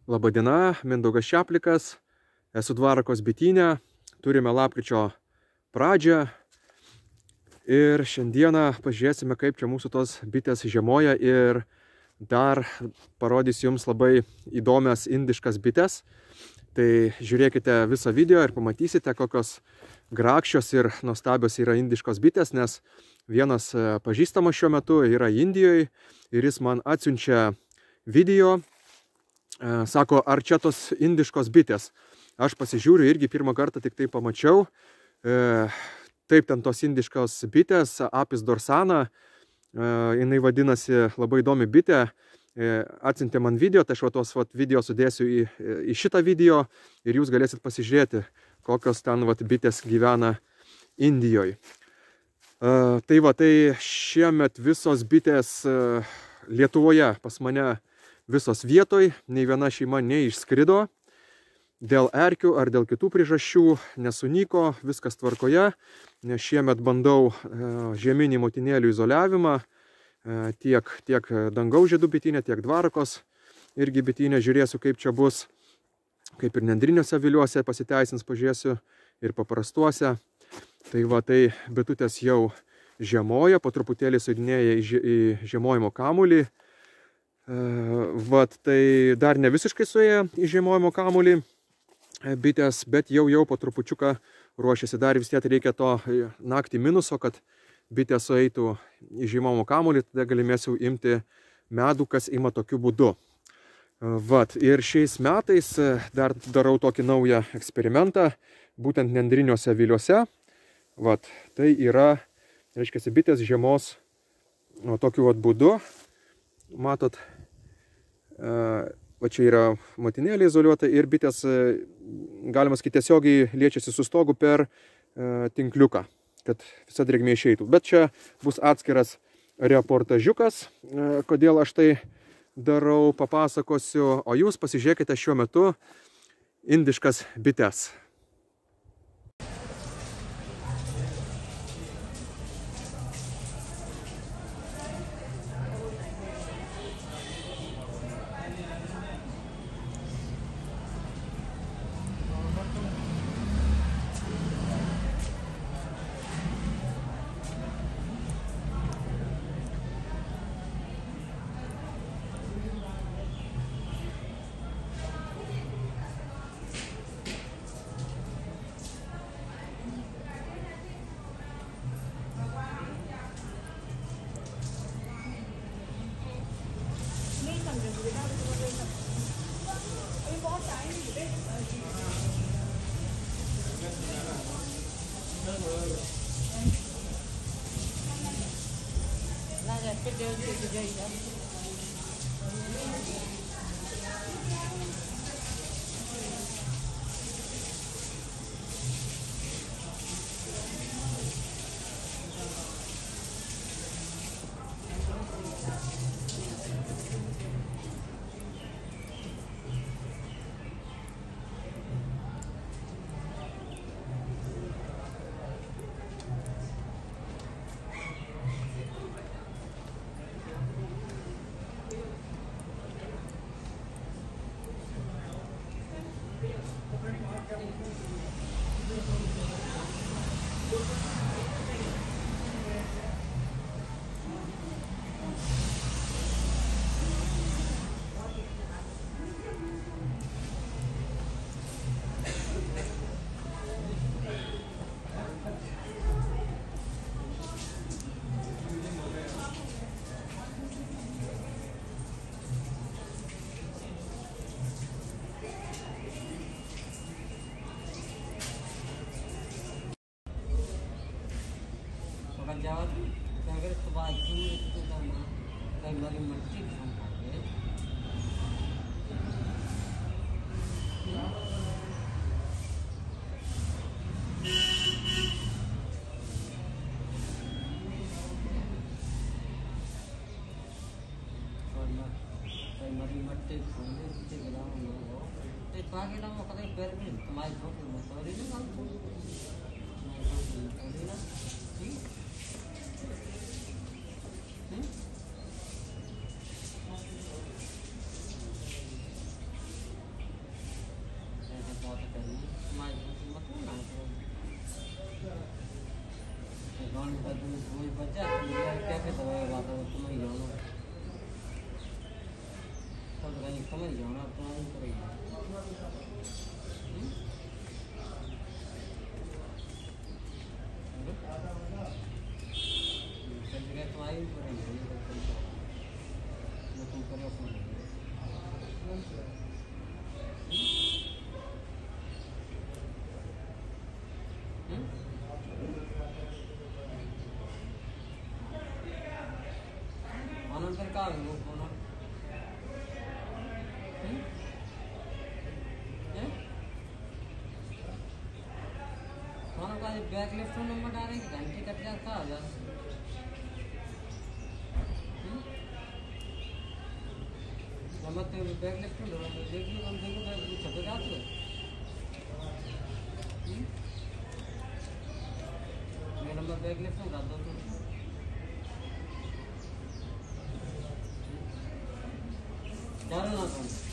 Labadiena, Mindaugas Šeplikas, esu Dvarakos bityne, turime lapkričio pradžią ir šiandieną pažiūrėsime, kaip čia mūsų tos bitės žiemoja ir dar parodys jums labai įdomias indiškas bites. Tai žiūrėkite visą video ir pamatysite, kokios grakščios ir nuostabios yra indiškos bitės, nes vienas pažįstamas šiuo metu yra Indijoje ir jis man atsiunčia video. Sako, ar čia tos indiškos bitės? Aš pasižiūriu, irgi pirmą kartą tik tai pamačiau. Taip, ten tos indiškos bitės, Apis dorsana, jinai vadinasi, labai įdomi bitė. Atsiuntė man video, tai aš tuos video sudėsiu į šitą video ir jūs galėsit pasižiūrėti, kokios ten bitės gyvena Indijoje. Tai šiemet visos bitės Lietuvoje pas mane visos vietoj, nei viena šeima neišskrido. Dėl erkių ar dėl kitų priežasčių nesunyko, viskas tvarkoje. Nes šiemet bandau žieminį motinėlių izoliavimą, tiek Dangaus žiedų bityne, tiek Dvarakos irgi bityne. Žiūrėsiu, kaip čia bus, kaip ir nendriniuose aviliuose pasiteisins, pažiūrėsiu ir paprastuose. Tai bitutės jau žiemoja, po truputėlį sudinėja į žiemojimo kamuolį. Tai dar ne visiškai suėję į žiemojimo kamuolį bitės, bet jau po trupučiuką ruošiasi. Dar vis tiek reikia to naktį minuso, kad bitė sueitų į žiemojimo kamuolį, tada galimėsiu imti medų, kas ima tokiu būdu. Ir šiais metais dar darau tokį naują eksperimentą, būtent nendriniuose aviliuose. Tai yra, reiškia, bitės žiemos tokiu būdu. Matot, čia yra motinėlė izoliuota ir bitės, galima sakyti, tiesiogiai liečiasi su stogu per tinkliuką, kad visa drėgmė išeitų. Bet čia bus atskiras reportažiukas, kodėl aš tai darau, papasakosiu, o jūs pasižiūrėkite šiuo metu indiškas bites. समझ जाओ ना तो हम करेंगे तुम्हारी करेंगे तुम करो अनंतर का बैक लेफ्ट नंबर डालेंगे घंटे कट जाता है नंबर तो बैक लेफ्ट देखिए हम देखो छप जाते हैं ये नंबर बैक लेफ्ट में डाल दो तो क्या ना